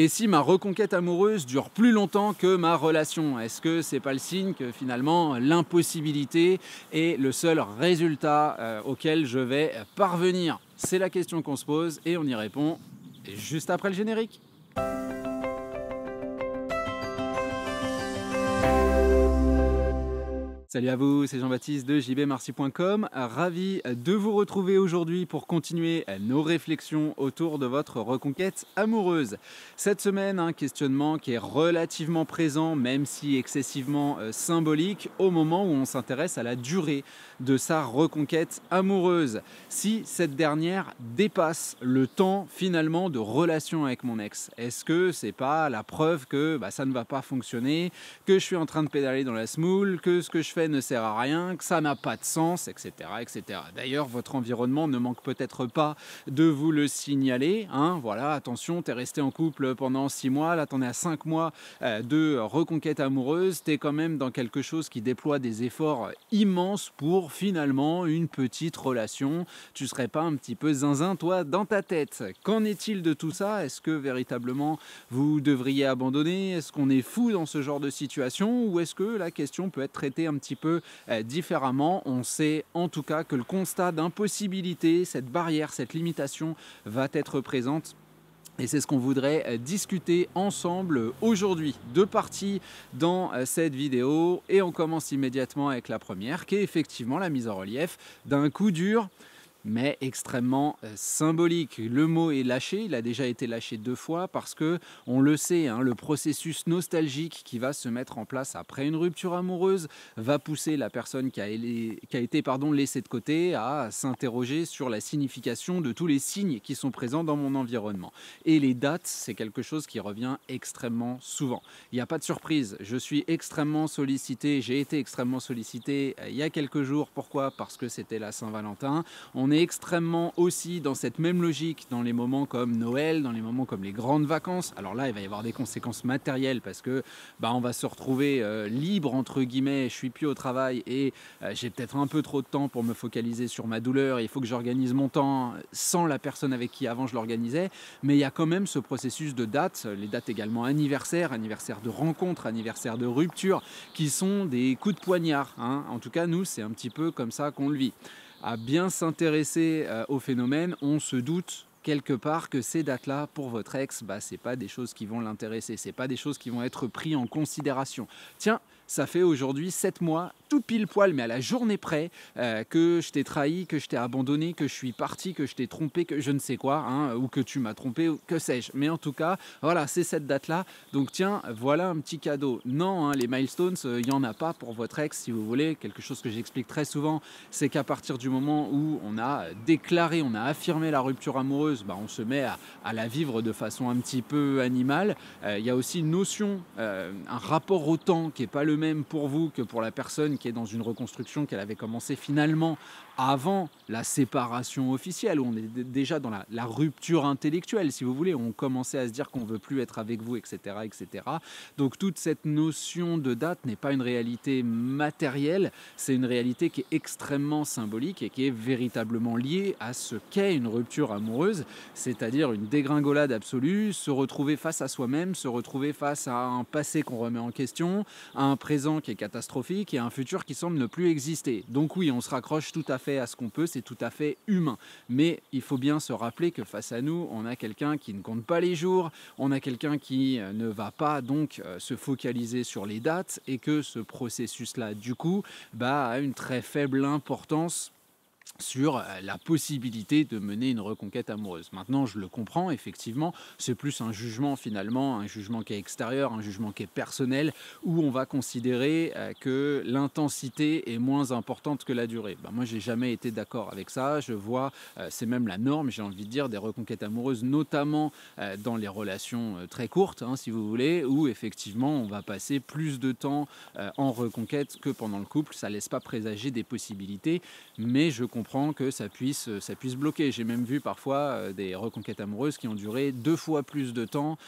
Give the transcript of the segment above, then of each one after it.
Et si ma reconquête amoureuse dure plus longtemps que ma relation, est-ce que c'est pas le signe que finalement l'impossibilité est le seul résultat auquel je vais parvenir? C'est la question qu'on se pose et on y répond juste après le générique. Salut à vous, c'est Jean-Baptiste de jbmarcy.com. Ravi de vous retrouver aujourd'hui pour continuer nos réflexions autour de votre reconquête amoureuse. Cette semaine, un questionnement qui est relativement présent, même si excessivement symbolique, au moment où on s'intéresse à la durée de sa reconquête amoureuse. Si cette dernière dépasse le temps finalement de relation avec mon ex, est-ce que c'est pas la preuve que ça ne va pas fonctionner, que je suis en train de pédaler dans la semoule, que ce que je fais ne sert à rien, que ça n'a pas de sens, etc. etc. D'ailleurs, votre environnement ne manque peut-être pas de vous le signaler. Voilà, attention, t'es resté en couple pendant 6 mois, là t'en es à 5 mois de reconquête amoureuse, t'es quand même dans quelque chose qui déploie des efforts immenses pour finalement une petite relation. Tu serais pas un petit peu zinzin, toi, dans ta tête? Qu'en est-il de tout ça? Est-ce que véritablement vous devriez abandonner? Est-ce qu'on est fou dans ce genre de situation? Ou est-ce que la question peut être traitée un petit peu différemment? On sait en tout cas que le constat d'impossibilité, cette barrière, cette limitation va être présente. Et c'est ce qu'on voudrait discuter ensemble aujourd'hui. Deux parties dans cette vidéo et on commence immédiatement avec la première qui est effectivement la mise en relief d'un coup dur mais extrêmement symbolique. Le mot est lâché, il a déjà été lâché 2 fois parce que, on le sait, le processus nostalgique qui va se mettre en place après une rupture amoureuse va pousser la personne qui a été laissée de côté à s'interroger sur la signification de tous les signes qui sont présents dans mon environnement. Et les dates, c'est quelque chose qui revient extrêmement souvent. Il n'y a pas de surprise, je suis extrêmement sollicité, j'ai été extrêmement sollicité il y a quelques jours. Pourquoi? Parce que c'était la Saint-Valentin. On est extrêmement aussi dans cette même logique dans les moments comme Noël, dans les moments comme les grandes vacances. Alors là, il va y avoir des conséquences matérielles parce que on va se retrouver libre entre guillemets, je suis plus au travail et j'ai peut-être un peu trop de temps pour me focaliser sur ma douleur. Il faut que j'organise mon temps sans la personne avec qui avant je l'organisais. Mais il y a quand même ce processus de dates, les dates également anniversaires, anniversaires de rencontres, anniversaires de rupture, qui sont des coups de poignard. En tout cas, nous, c'est un petit peu comme ça qu'on le vit. À bien s'intéresser au phénomène, on se doute quelque part que ces dates-là, pour votre ex, c'est pas des choses qui vont l'intéresser, c'est pas des choses qui vont être prises en considération. Tiens, ça fait aujourd'hui 7 mois, tout pile poil, mais à la journée près, que je t'ai trahi, que je t'ai abandonné, que je suis parti, que je t'ai trompé, que je ne sais quoi, ou que tu m'as trompé, ou que sais-je. Mais en tout cas, voilà, c'est cette date-là. Donc tiens, voilà un petit cadeau. Non, les milestones, il n'y en a pas pour votre ex, si vous voulez. Quelque chose que j'explique très souvent, c'est qu'à partir du moment où on a déclaré, on a affirmé la rupture amoureuse, on se met à la vivre de façon un petit peu animale. Il y a aussi une notion, un rapport au temps qui n'est pas le même pour vous que pour la personne qui est dans une reconstruction qu'elle avait commencé finalement avant la séparation officielle, où on est déjà dans la rupture intellectuelle, si vous voulez, on commençait à se dire qu'on ne veut plus être avec vous, etc., etc. Donc toute cette notion de date n'est pas une réalité matérielle, c'est une réalité qui est extrêmement symbolique et qui est véritablement liée à ce qu'est une rupture amoureuse, c'est-à-dire une dégringolade absolue, se retrouver face à soi-même, se retrouver face à un passé qu'on remet en question, à un présent qui est catastrophique et à un futur qui semble ne plus exister. Donc oui, on se raccroche tout à fait à ce qu'on peut, c'est tout à fait humain. Mais il faut bien se rappeler que face à nous, on a quelqu'un qui ne compte pas les jours, on a quelqu'un qui ne va pas donc se focaliser sur les dates et que ce processus-là, du coup, a une très faible importance sur la possibilité de mener une reconquête amoureuse. Maintenant, je le comprends, effectivement, c'est plus un jugement finalement, un jugement qui est extérieur, un jugement qui est personnel, où on va considérer que l'intensité est moins importante que la durée. Moi, j'ai jamais été d'accord avec ça, je vois, c'est même la norme, j'ai envie de dire, des reconquêtes amoureuses, notamment dans les relations très courtes, si vous voulez, où effectivement, on va passer plus de temps en reconquête que pendant le couple, ça laisse pas présager des possibilités, mais je comprends comprends que ça puisse bloquer. J'ai même vu parfois des reconquêtes amoureuses qui ont duré 2 fois plus de temps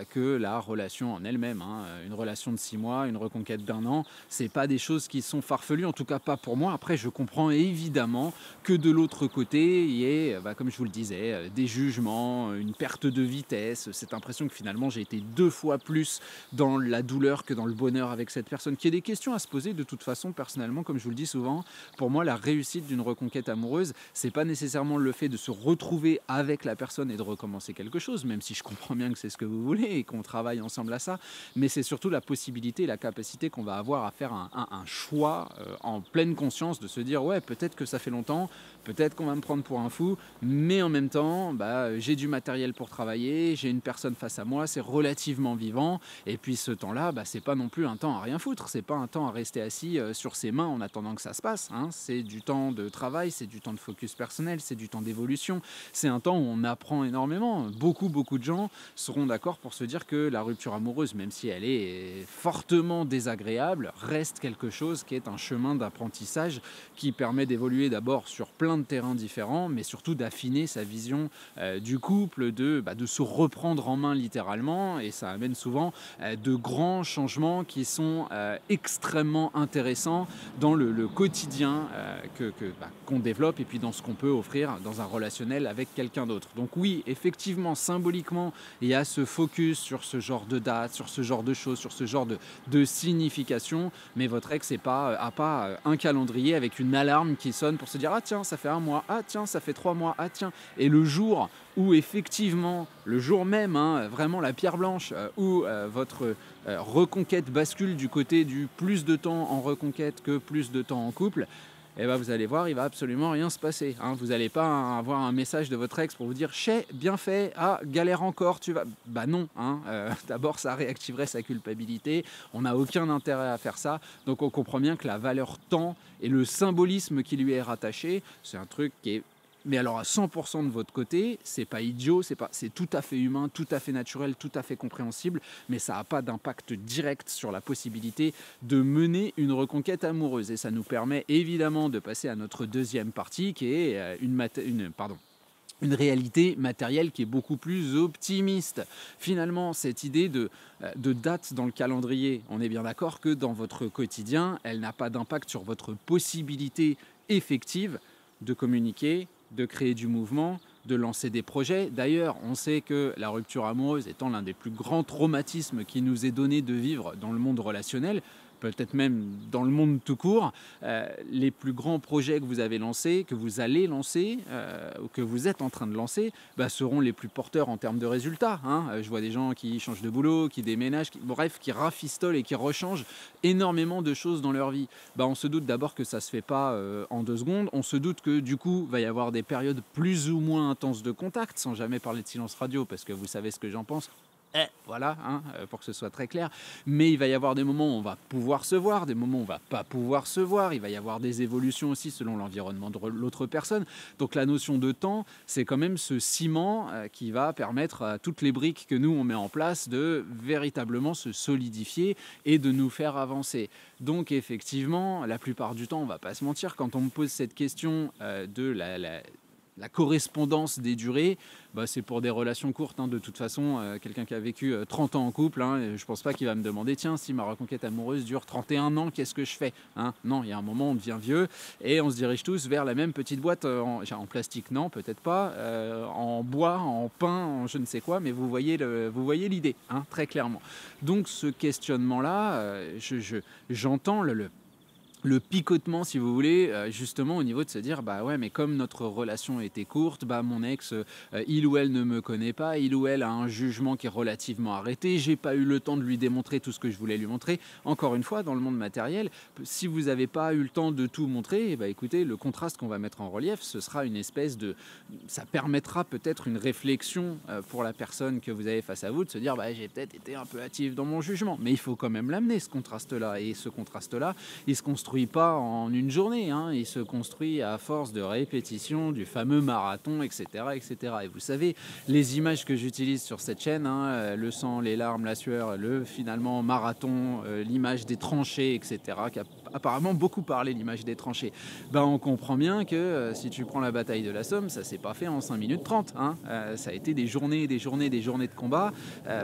que la relation en elle-même, hein. Une relation de 6 mois, une reconquête d'1 an, c'est pas des choses qui sont farfelues, en tout cas pas pour moi. Après, je comprends évidemment que de l'autre côté, il y ait, comme je vous le disais, des jugements, une perte de vitesse, cette impression que finalement j'ai été 2 fois plus dans la douleur que dans le bonheur avec cette personne. Qu'il y ait des questions à se poser de toute façon, personnellement, comme je vous le dis souvent, pour moi, la réussite d'une reconquête amoureuse, c'est pas nécessairement le fait de se retrouver avec la personne et de recommencer quelque chose, même si je comprends bien que c'est ce que vous voulez et qu'on travaille ensemble à ça, mais c'est surtout la possibilité et la capacité qu'on va avoir à faire un choix en pleine conscience de se dire ouais, peut-être que ça fait longtemps, peut-être qu'on va me prendre pour un fou, mais en même temps, j'ai du matériel pour travailler, j'ai une personne face à moi, c'est relativement vivant, et puis ce temps-là, c'est pas non plus un temps à rien foutre, c'est pas un temps à rester assis sur ses mains en attendant que ça se passe, hein. C'est du temps de travail, c'est du temps de focus personnel, c'est du temps d'évolution, c'est un temps où on apprend énormément. Beaucoup de gens seront d'accord pour se dire que la rupture amoureuse, même si elle est fortement désagréable, reste quelque chose qui est un chemin d'apprentissage qui permet d'évoluer d'abord sur plein de terrains différents, mais surtout d'affiner sa vision du couple, de se reprendre en main littéralement, et ça amène souvent de grands changements qui sont extrêmement intéressants dans le quotidien qu'on développe et puis dans ce qu'on peut offrir dans un relationnel avec quelqu'un d'autre. Donc oui, effectivement, symboliquement, il y a ce focus sur ce genre de date, sur ce genre de choses, sur ce genre de signification, mais votre ex n'a pas un calendrier avec une alarme qui sonne pour se dire « Ah tiens, ça fait 1 mois, ah tiens, ça fait 3 mois, ah tiens ». Et le jour où effectivement, le jour même, vraiment la pierre blanche, où votre reconquête bascule du côté du plus de temps en reconquête que plus de temps en couple, et vous allez voir, il va absolument rien se passer, hein. Vous n'allez pas avoir un message de votre ex pour vous dire « Chais, bien fait, ah, galère encore, tu vas… » Non, hein. D'abord, ça réactiverait sa culpabilité, on n'a aucun intérêt à faire ça, donc on comprend bien que la valeur temps et le symbolisme qui lui est rattaché, c'est un truc qui est… Mais alors à 100% de votre côté, c'est pas idiot, c'est tout à fait humain, tout à fait naturel, tout à fait compréhensible, mais ça n'a pas d'impact direct sur la possibilité de mener une reconquête amoureuse. Et ça nous permet évidemment de passer à notre deuxième partie qui est une réalité matérielle qui est beaucoup plus optimiste. Finalement, cette idée de date dans le calendrier, on est bien d'accord que dans votre quotidien, elle n'a pas d'impact sur votre possibilité effective de communiquer, de créer du mouvement, de lancer des projets. D'ailleurs, on sait que la rupture amoureuse étant l'un des plus grands traumatismes qui nous est donné de vivre dans le monde relationnel, peut-être même dans le monde tout court, les plus grands projets que vous avez lancés, que vous allez lancer, ou que vous êtes en train de lancer, seront les plus porteurs en termes de résultats, hein. Je vois des gens qui changent de boulot, qui déménagent, qui rafistolent et qui rechangent énormément de choses dans leur vie. On se doute d'abord que ça ne se fait pas en 2 secondes, on se doute que du coup, il va y avoir des périodes plus ou moins intenses de contact, sans jamais parler de silence radio, parce que vous savez ce que j'en pense. Voilà, pour que ce soit très clair. Mais il va y avoir des moments où on va pouvoir se voir, des moments où on ne va pas pouvoir se voir. Il va y avoir des évolutions aussi selon l'environnement de l'autre personne. Donc la notion de temps, c'est quand même ce ciment qui va permettre à toutes les briques que nous, on met en place de véritablement se solidifier et de nous faire avancer. Donc effectivement, la plupart du temps, on ne va pas se mentir, quand on me pose cette question de la correspondance des durées, c'est pour des relations courtes, hein. De toute façon, quelqu'un qui a vécu 30 ans en couple, je ne pense pas qu'il va me demander « Tiens, si ma reconquête amoureuse dure 31 ans, qu'est-ce que je fais ?» Non, il y a un moment, on devient vieux et on se dirige tous vers la même petite boîte en plastique, non, peut-être pas, en bois, en pain, en je ne sais quoi, mais vous voyez l'idée, très clairement. Donc ce questionnement-là, j'entends le picotement, si vous voulez, justement au niveau de se dire ouais, mais comme notre relation était courte, mon ex, il ou elle ne me connaît pas, il ou elle a un jugement qui est relativement arrêté, j'ai pas eu le temps de lui démontrer tout ce que je voulais lui montrer. Encore une fois, dans le monde matériel, si vous n'avez pas eu le temps de tout montrer, écoutez, le contraste qu'on va mettre en relief, ce sera une espèce de… Ça permettra peut-être une réflexion pour la personne que vous avez face à vous, de se dire j'ai peut-être été un peu hâtif dans mon jugement, mais il faut quand même l'amener, ce contraste-là. Et ce contraste-là, il se construit pas en une journée, il se construit à force de répétition du fameux marathon, etc., etc. Et vous savez, les images que j'utilise sur cette chaîne, le sang, les larmes, la sueur, le finalement marathon, l'image des tranchées, etc., qui a apparemment beaucoup parlé, l'image des tranchées. Ben, on comprend bien que si tu prends la bataille de la Somme, ça s'est pas fait en 5 minutes 30. Hein. Ça a été des journées de combat,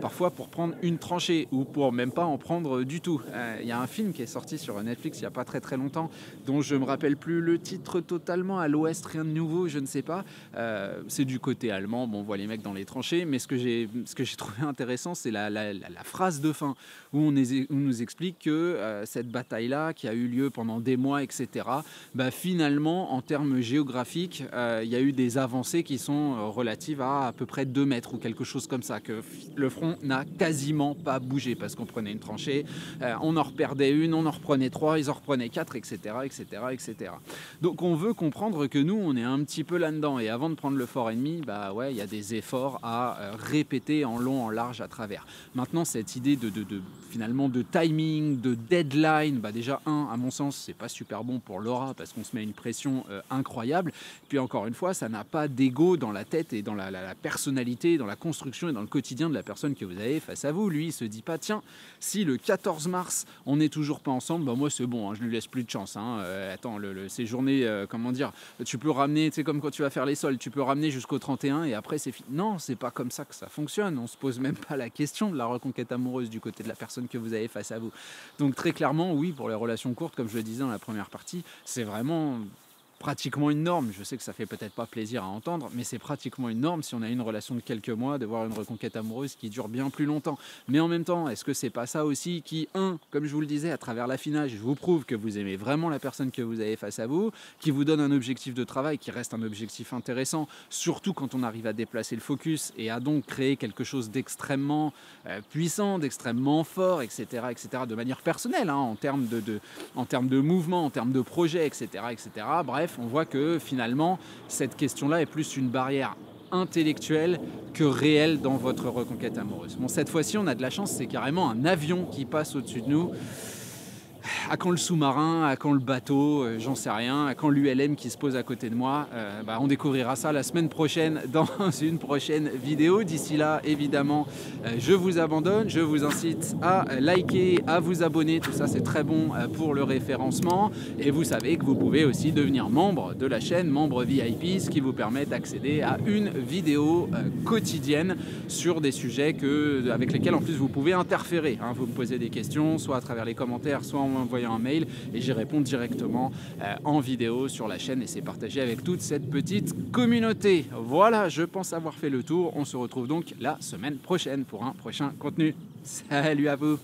parfois pour prendre une tranchée ou pour même pas en prendre du tout. Il y a un film qui est sorti sur Netflix il n'y a pas très longtemps, dont je me rappelle plus le titre totalement, à l'ouest, rien de nouveau, je ne sais pas. C'est du côté allemand, bon, on voit les mecs dans les tranchées, mais ce que j'ai trouvé intéressant, c'est la phrase de fin, où on nous explique que cette bataille-là, qui a eu lieu pendant des mois, etc., bah, finalement, en termes géographiques, il y a eu des avancées qui sont relatives à peu près 2 mètres ou quelque chose comme ça, que le front n'a quasiment pas bougé, parce qu'on prenait une tranchée, on en reperdait une, on en reprenait 3, ils en reprenaient 4, etc., etc., etc. Donc on veut comprendre que nous, on est un petit peu là-dedans, et avant de prendre le fort ennemi, bah ouais, il y a des efforts à répéter en long, en large, à travers. Maintenant, cette idée finalement de timing, de deadline, bah déjà à mon sens, c'est pas super bon pour l'aura, parce qu'on se met une pression incroyable. Puis encore une fois, ça n'a pas d'ego dans la tête et dans la personnalité, dans la construction et dans le quotidien de la personne que vous avez face à vous. Lui, il se dit pas, tiens, si le 14 mars, on n'est toujours pas ensemble, bah moi c'est bon, hein, je lui laisse plus de chance. Hein. Attends, ces journées, comment dire, tu peux ramener, tu sais, comme quand tu vas faire les soldes, tu peux ramener jusqu'au 31 et après c'est fini. Non, c'est pas comme ça que ça fonctionne. On se pose même pas la question de la reconquête amoureuse du côté de la personne que vous avez face à vous. Donc très clairement, oui, pour les relations courtes, comme je le disais dans la première partie, c'est vraiment pratiquement une norme. Je sais que ça fait peut-être pas plaisir à entendre, mais c'est pratiquement une norme si on a une relation de quelques mois, de voir une reconquête amoureuse qui dure bien plus longtemps. Mais en même temps, est-ce que c'est pas ça aussi qui, comme je vous le disais, à travers l'affinage, vous prouve que vous aimez vraiment la personne que vous avez face à vous, qui vous donne un objectif de travail qui reste un objectif intéressant, surtout quand on arrive à déplacer le focus et à donc créer quelque chose d'extrêmement puissant, d'extrêmement fort, etc., etc., de manière personnelle, hein, en termes de mouvement, en termes de projet, etc., etc. Bref, on voit que finalement, cette question-là est plus une barrière intellectuelle que réelle dans votre reconquête amoureuse. Bon, cette fois-ci, on a de la chance, c'est carrément un avion qui passe au-dessus de nous. À quand le sous-marin, à quand le bateau, j'en sais rien, à quand l'ULM qui se pose à côté de moi, on découvrira ça la semaine prochaine dans une prochaine vidéo. D'ici là, évidemment, je vous abandonne, je vous incite à liker, à vous abonner, tout ça c'est très bon pour le référencement, et vous savez que vous pouvez aussi devenir membre de la chaîne, membre VIP, ce qui vous permet d'accéder à une vidéo quotidienne sur des sujets avec lesquels en plus vous pouvez interférer, hein. Vous me posez des questions, soit à travers les commentaires, soit en m'envoyant un mail, et j'y réponds directement en vidéo sur la chaîne, et c'est partagé avec toute cette petite communauté. Voilà, je pense avoir fait le tour. On se retrouve donc la semaine prochaine pour un prochain contenu. Salut à vous!